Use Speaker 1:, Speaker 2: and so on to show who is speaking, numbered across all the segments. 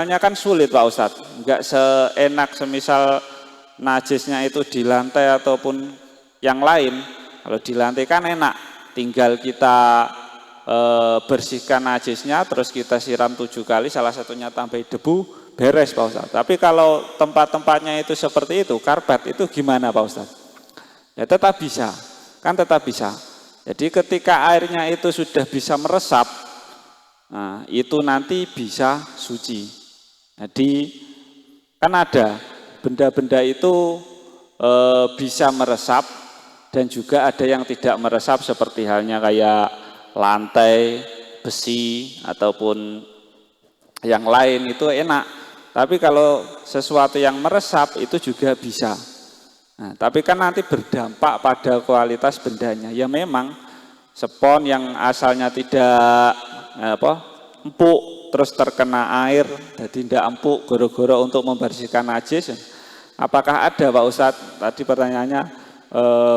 Speaker 1: kan sulit Pak Ustadz, nggak seenak semisal najisnya itu di lantai ataupun yang lain. Kalau di lantai kan enak, tinggal kita bersihkan najisnya, terus kita siram 7 kali, salah satunya tambah debu, beres Pak Ustadz. Tapi kalau tempat-tempatnya itu seperti itu, karpet itu gimana Pak Ustadz? Ya tetap bisa, kan tetap bisa. Jadi ketika airnya itu sudah bisa meresap, nah itu nanti bisa suci. Jadi kan ada benda-benda itu bisa meresap dan juga ada yang tidak meresap seperti halnya kayak lantai, besi ataupun yang lain itu enak. Tapi kalau sesuatu yang meresap itu juga bisa. Nah, tapi kan nanti berdampak pada kualitas bendanya. Ya memang spons yang asalnya tidak empuk terus terkena air jadi tidak empuk goro-goro untuk membersihkan najis. Apakah ada Pak Ustadz? Tadi pertanyaannya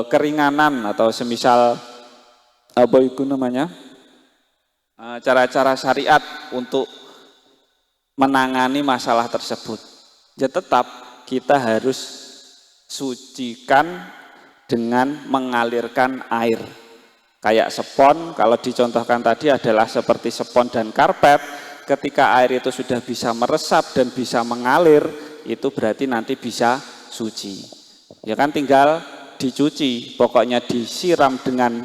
Speaker 1: keringanan atau semisal apa itu namanya cara-cara syariat untuk menangani masalah tersebut. Ya tetap kita harus sucikan dengan mengalirkan air. Kayak spons, kalau dicontohkan tadi adalah seperti spons dan karpet. Ketika air itu sudah bisa meresap dan bisa mengalir, itu berarti nanti bisa suci. Ya kan tinggal dicuci, pokoknya disiram dengan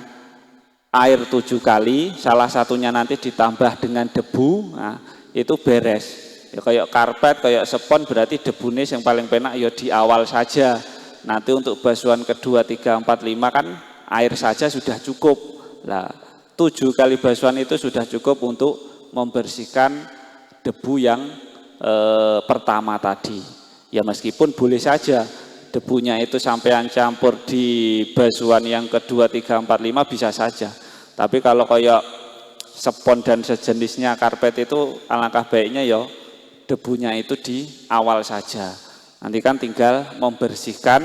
Speaker 1: air 7 kali, salah satunya nanti ditambah dengan debu, nah itu beres. Ya kayak karpet, kayak spons berarti debunya yang paling penak ya di awal saja. Nanti untuk basuhan kedua, 3, 4, 5 kan air saja sudah cukup. Nah, 7 kali basuhan itu sudah cukup untuk membersihkan debu yang pertama tadi. Ya meskipun boleh saja debunya itu sampean campur di basuhan yang kedua, 3, 4, 5 bisa saja. Tapi kalau kayak spons dan sejenisnya karpet itu alangkah baiknya ya debunya itu di awal saja. Nanti kan tinggal membersihkan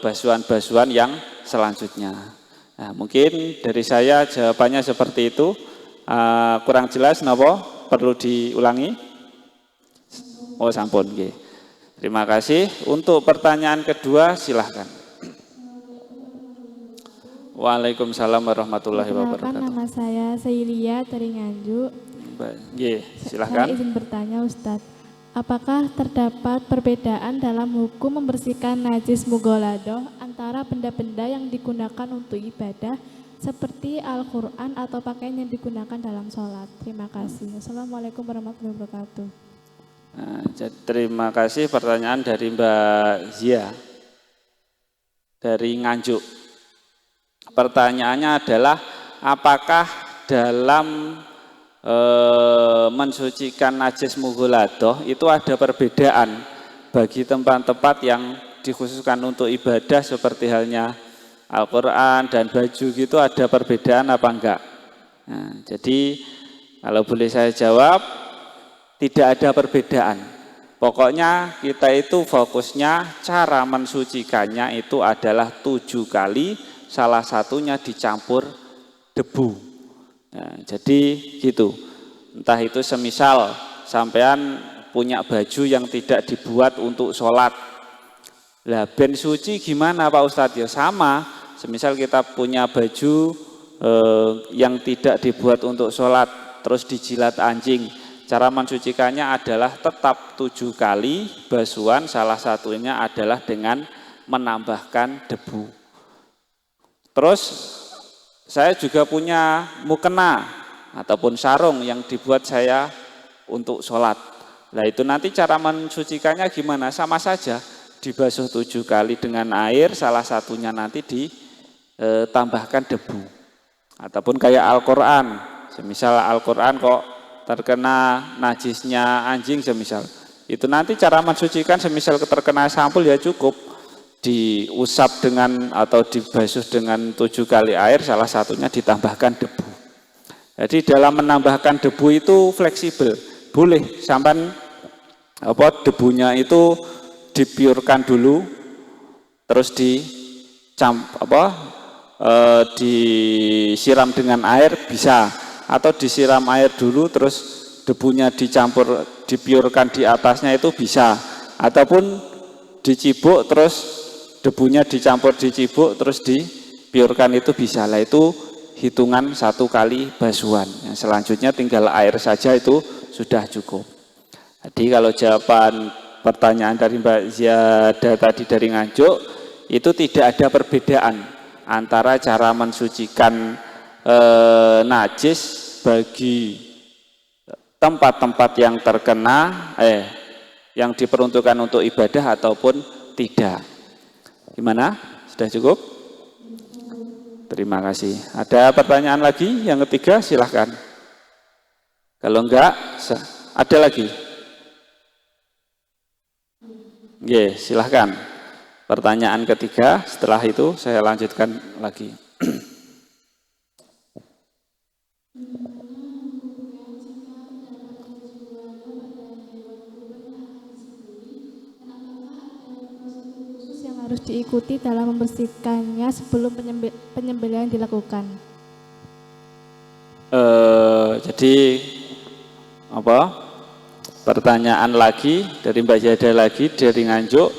Speaker 1: basuhan-basuhan yang selanjutnya. Nah, mungkin dari saya jawabannya seperti itu. Kurang jelas napa? Perlu diulangi? Oh sampun nggih. Terima kasih. Untuk pertanyaan kedua silahkan. Waalaikumsalam warahmatullahi wabarakatuh.
Speaker 2: Nama saya Seilia dari Nganjuk.
Speaker 1: Nggih, silahkan.
Speaker 2: Saya izin bertanya Ustadz, apakah terdapat perbedaan dalam hukum membersihkan najis mughaladoh antara benda-benda yang digunakan untuk ibadah seperti Al-Quran atau pakaian yang digunakan dalam sholat? Terima kasih. Assalamualaikum warahmatullahi wabarakatuh.
Speaker 1: Nah, terima kasih pertanyaan dari Mbak Zia dari Nganjuk. Pertanyaannya adalah apakah dalam mensucikan najis mughaladoh itu ada perbedaan bagi tempat-tempat yang dikhususkan untuk ibadah seperti halnya Al-Quran dan baju gitu, ada perbedaan apa enggak? Nah, jadi kalau boleh saya jawab, tidak ada perbedaan. Pokoknya kita itu fokusnya cara mensucikannya itu adalah 7 kali, salah satunya dicampur debu. Nah, jadi gitu. Entah itu semisal sampean punya baju yang tidak dibuat untuk sholat. Lah ben suci gimana Pak Ustadz? Ya sama. Semisal kita punya baju yang tidak dibuat untuk sholat, terus dijilat anjing. Cara mensucikannya adalah tetap 7 kali basuhan, salah satunya adalah dengan menambahkan debu. Terus saya juga punya mukena ataupun sarung yang dibuat saya untuk sholat. Nah itu nanti cara mensucikannya gimana? Sama saja, dibasuh 7 kali dengan air, salah satunya nanti ditambahkan debu. Ataupun kayak Al-Quran, semisal Al-Quran kok terkena najisnya anjing semisal, itu nanti cara mensucikan semisal terkena sampul ya cukup diusap dengan atau dibasuh dengan 7 kali air, salah satunya ditambahkan debu. Jadi dalam menambahkan debu itu fleksibel, boleh sampai debunya itu dipiurkan dulu, terus disiram dengan air bisa, atau disiram air dulu terus debunya dicampur, dipiurkan di atasnya itu bisa, ataupun dicibuk terus debunya dicampur dicibuk terus dipiurkan itu bisa. Lah itu hitungan 1 kali basuhan. Yang selanjutnya tinggal air saja itu sudah cukup. Jadi kalau jawaban pertanyaan dari Mbak Ziada tadi dari Nganjuk, itu tidak ada perbedaan antara cara mensucikan najis bagi tempat-tempat yang terkena yang diperuntukkan untuk ibadah ataupun tidak. Gimana? Sudah cukup? Terima kasih. Ada pertanyaan lagi? Yang ketiga silahkan. Kalau enggak, ada lagi? Oke, silahkan. Pertanyaan ketiga, setelah itu saya lanjutkan lagi.
Speaker 2: Yang harus diikuti dalam membersihkannya sebelum penyembelihan dilakukan.
Speaker 1: Jadi apa? Pertanyaan lagi dari Mbak Zada lagi dari Nganjuk.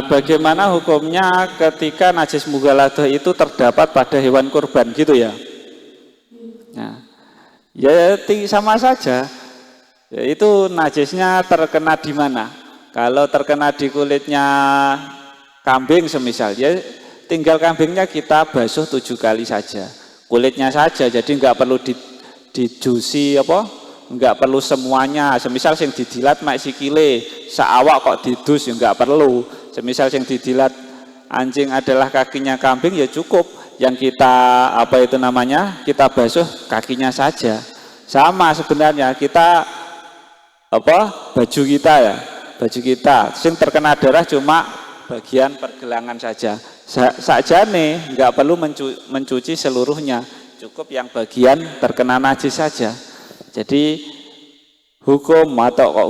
Speaker 1: Bagaimana hukumnya ketika najis mughaladah itu terdapat pada hewan kurban gitu ya? Nah, ya sama saja. Ya, itu najisnya terkena di mana? Kalau terkena di kulitnya kambing semisal, ya tinggal kambingnya kita basuh 7 kali saja. Kulitnya saja, jadi nggak perlu dijusi apa? Nggak perlu semuanya. Semisal yang didilat mak sikile, seawak kok didus ya nggak perlu. Semisal yang didilat anjing adalah kakinya kambing ya cukup. Yang kita apa itu namanya? Kita basuh kakinya saja. Sama sebenarnya kita apa? Baju kita ya. Baju kita sing terkena darah cuma bagian pergelangan saja. Sakjane nggak perlu mencuci seluruhnya. Cukup yang bagian terkena najis saja. Jadi hukum atau kok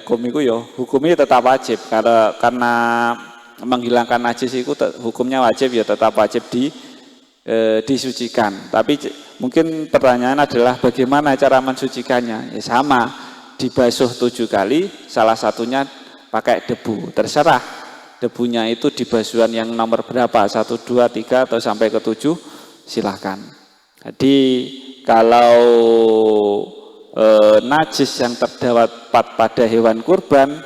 Speaker 1: hukum itu ya hukumnya tetap wajib karena menghilangkan najis itu hukumnya wajib ya tetap wajib disucikan. Tapi mungkin pertanyaan adalah bagaimana cara mensucikannya? Ya sama, dibasuh 7 kali, salah satunya pakai debu. Terserah debunya itu di basuhan yang nomor berapa, 1, 2, 3 atau sampai ke 7 silahkan. Jadi kalau najis yang terdapat pada hewan kurban,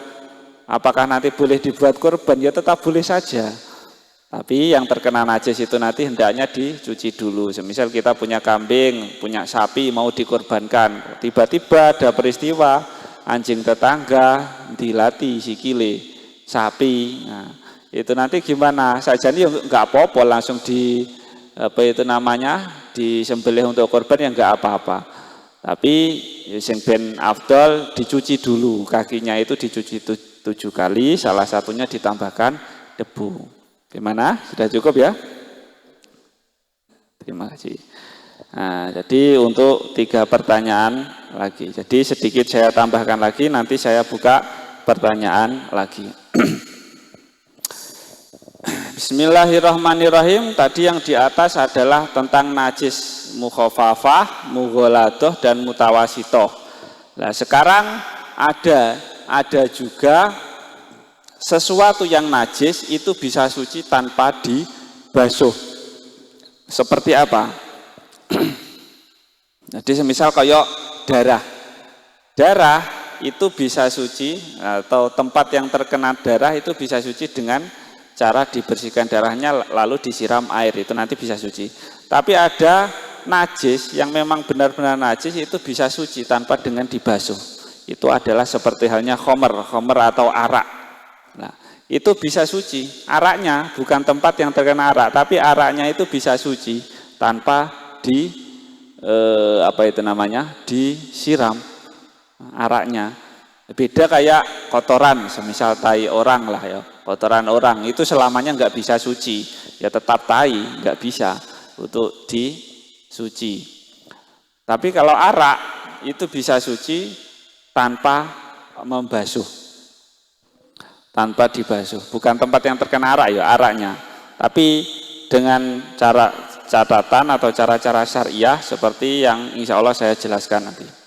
Speaker 1: apakah nanti boleh dibuat kurban? Ya tetap boleh saja. Tapi yang terkena najis itu nanti hendaknya dicuci dulu. Semisal kita punya kambing, punya sapi mau dikorbankan, tiba-tiba ada peristiwa anjing tetangga dilati sikile sapi. Nah, itu nanti gimana? Sajane ya enggak apa-apa langsung disembelih untuk korban ya enggak apa-apa. Tapi sing ben afdol dicuci dulu, kakinya itu dicuci 7 kali, salah satunya ditambahkan debu. Gimana? Sudah cukup ya? Terima kasih. Nah, jadi untuk 3 pertanyaan lagi. Jadi sedikit saya tambahkan lagi, nanti saya buka pertanyaan lagi. Bismillahirrahmanirrahim. Tadi yang di atas adalah tentang najis mukhafafah, mughaladah dan mutawasitoh. Nah, sekarang ada juga sesuatu yang najis itu bisa suci tanpa dibasuh. Seperti apa? Jadi semisal kayak darah. Darah itu bisa suci atau tempat yang terkena darah itu bisa suci dengan cara dibersihkan darahnya lalu disiram air, itu nanti bisa suci. Tapi ada najis yang memang benar-benar najis itu bisa suci tanpa dengan dibasuh. Itu adalah seperti halnya khomer atau arak. Nah, itu bisa suci. Araknya bukan tempat yang terkena arak, tapi araknya itu bisa suci tanpa disiram araknya. Beda kayak kotoran, semisal tai orang lah ya. Kotoran orang itu selamanya nggak bisa suci, ya tetap tai, nggak bisa untuk disuci. Tapi kalau arak itu bisa suci tanpa membasuh, tanpa dibasuh. Bukan tempat yang terkena arak ya araknya, tapi dengan cara catatan atau cara-cara syariah seperti yang insya Allah saya jelaskan nanti.